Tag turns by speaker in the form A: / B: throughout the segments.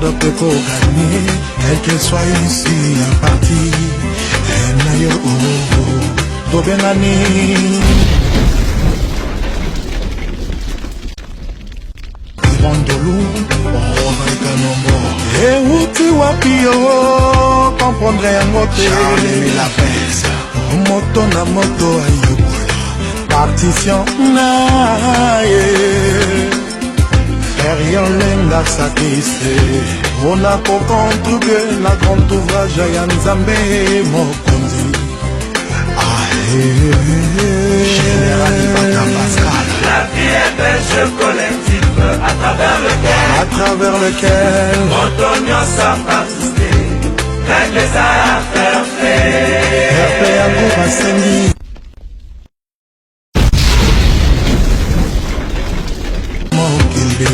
A: perdre peut pour gagner, quel qu'elle soit ici à partir. Nayo to benani Ibondolu Kanombo et uti wapio comprendre yango te la pesa moto na moto ayobola partition na rien lenga sakise on a contribué la grande ouvrage ya Nzambe mokonzi Général Pascal.
B: La vie est un jeu collectif à travers lequel Antonio s'en participer règle les affaires faites
A: RP Yango Basengi Mokilbe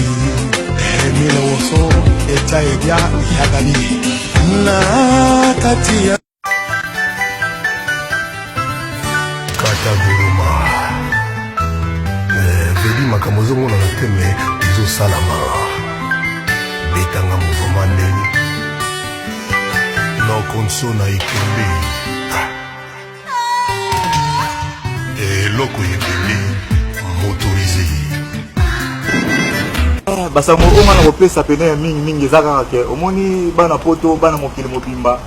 A: Emile Woso Eta Edia Yagali Na Katia
C: Kataguruma Vedi makamozo mona na teme Izo salama Betanga mouvement ndeni No konso na ikembe Loko yebele Motorisé
D: basango onga na kopesa pene mingi ezaka ke omoni bana poto bana mokili mobimba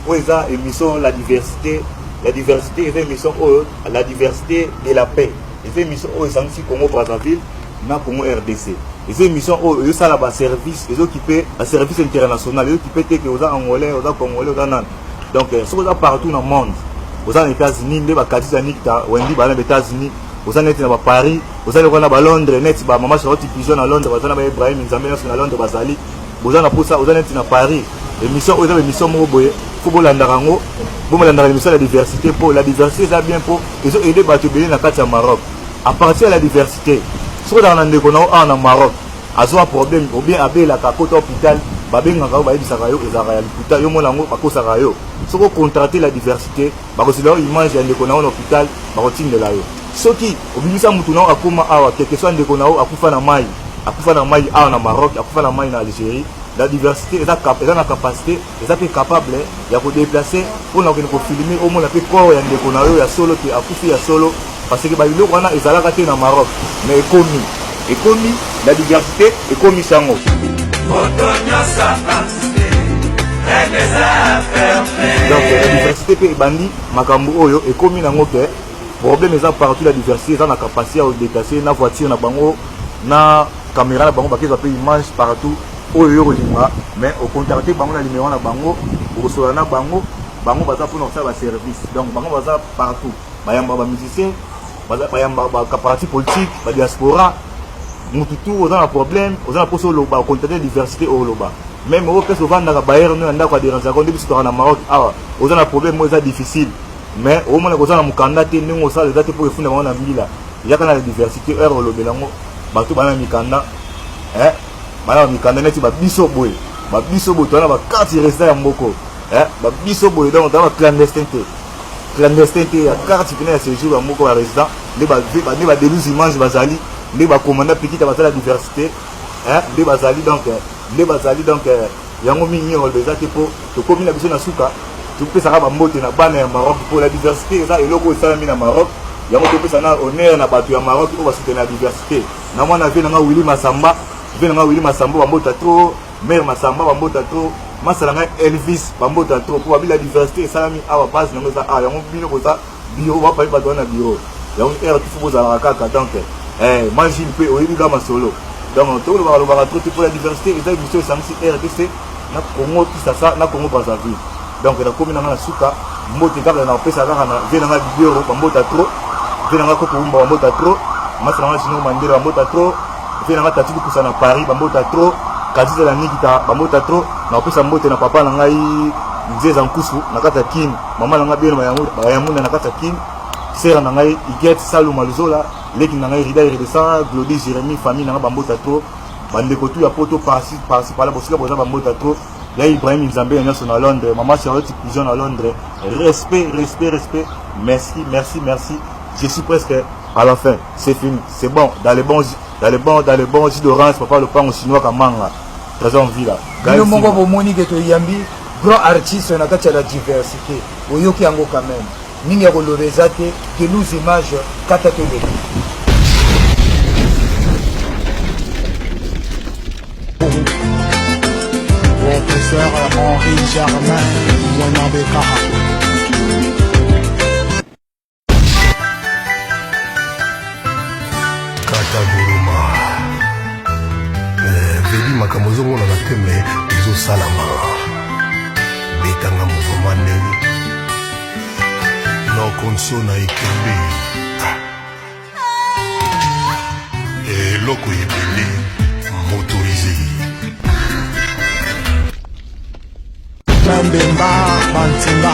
D: o eza émission la diversité eza émission oyo la diversité de la paix eza émission oyo esangisi Congo Brazzaville na Congo RDC eza émission oyo ezosala baservice ezokipe baservice international ezokipe te ke oza angolais oza congolais oza nani donc soki oza partout na monde oza na États-Unis nde bakatisa nikta wendi bana na États-Unis oza neti na Paris oza lekona ba Londres neti ba mama Charlotte Pigeon na Londres baza na ba Ibrahim Nzambe na Londres bazali oza na posa oza neti na Paris émission oyo eza émission moko boye faut bolanda rango bomolanda l'émission la diversité pour la diversité eza bien pour ezo aider bato ebele na kati ya Maroc à partir de la diversité soki ozala na ndeko na oyo na Maroc azwa problème ou bien abelaka kota hôpital babengaka yo bayebisaka yo ezalaka ya liputa yo mona yango bakosaka yo soki ocontrate la diversité bakosila yo image ya ndeko na yo na hôpital bakotindela yo soki obimisa mutu na akoma awa quelque soit ndeko na yo akufa na mai awa na Maroc akufa na mai na Algérie la diversité eza na capacité eza pe capable ya ko déplacer pour na ko filmer au moins pe corps ya ndeko na yo ya solo te akufi ya solo parce que ba biloko wana ezalaka te na Maroc mais ekomi la diversité ekomi sango donc la diversité pe bandi makambo oyo ekomi nango ke problème eza partout la diversité eza na capacité à déplacer na voiture na bango na caméra na bango bakezwa pe image partout oyo yo kolinga mais au contacter bango na numéro na bango okosola na bango baza pour nous faire ba service donc bango baza partout bayamba ba musicien bayamba ba parti politique ba diaspora mututu oza na problème oza na poso loba contacter diversité au loba même au pèse vanda ka bayer no ndako a déranger ko ndibisi to na Maroc awa oza na problème mo eza difficile mais au moins oza na mukanda te ndingo sala date pour efunda bango na mbila yaka na diversité heure lobelango bato bana mikanda bana mikanda neti babiso boye tona ba carte resta ya mboko babiso boye donc dans clandestin te ya carte pena ya séjour ya mboko ya résident ne ba déluge image bazali ne ba commanda petite bazala diversité ne bazali donc yango mingi on déjà te po to komi na biso na suka to pesa ka ba mbote na bana ya Maroc pour la diversité eza eloko esalami na Maroc yango to pesa na honneur na bato ya Maroc pour ba soutenir la diversité na mwana vie na Willy Masamba bambota trop mère Masamba bambota trop masalanga Elvis bambota trop pour la diversité salami awa base na ngoza yango bino koza bio ba pa ba na bio yango air tout faut za kaka donc imagine pe oyebi ga masolo donc to lo ba trop pour la diversité et ça mission samsi RDC na Congo Kinshasa na Congo Brazzaville donc na komina na suka mbote kaka na pesa kaka na vie na bio bambota trop vie na ko kumba bambota trop masalanga sino mandira bambota trop venanga tatu kusana Paris bambota trop kaziza la nikita bambota trop na pesa mbote na papa na ngai nzeza nkusu na kata kin mama na ngai bino bayamuna na kata kin sera na ngai iget salu maluzola leki na ngai rida redesa glodi Jérémy famille na bambota trop bandeko tu ya poto parsi pala bosika boza bambota trop ya Ibrahim Nzambe ya na Londres mama Charlotte Pigeon à Londres respect merci je suis presque à la fin c'est fini c'est bon dans les bons jus d'orange papa le pain au chinois kamanga Trésor en vie là.
E: Bino moko bomoni ke to yambi grand artiste na kati ya la diversité. Oyoki yango quand même. Mingi ya kolobeza te que nous images kata to le.
A: Professeur Henri Germain Mwanabeka.
C: Kata Guruma veli makambo ezomona na teme ezosalama betanga mouvement ndenge nokonso na ekembe eloko ebele motorisé
A: Bambemba Bantimba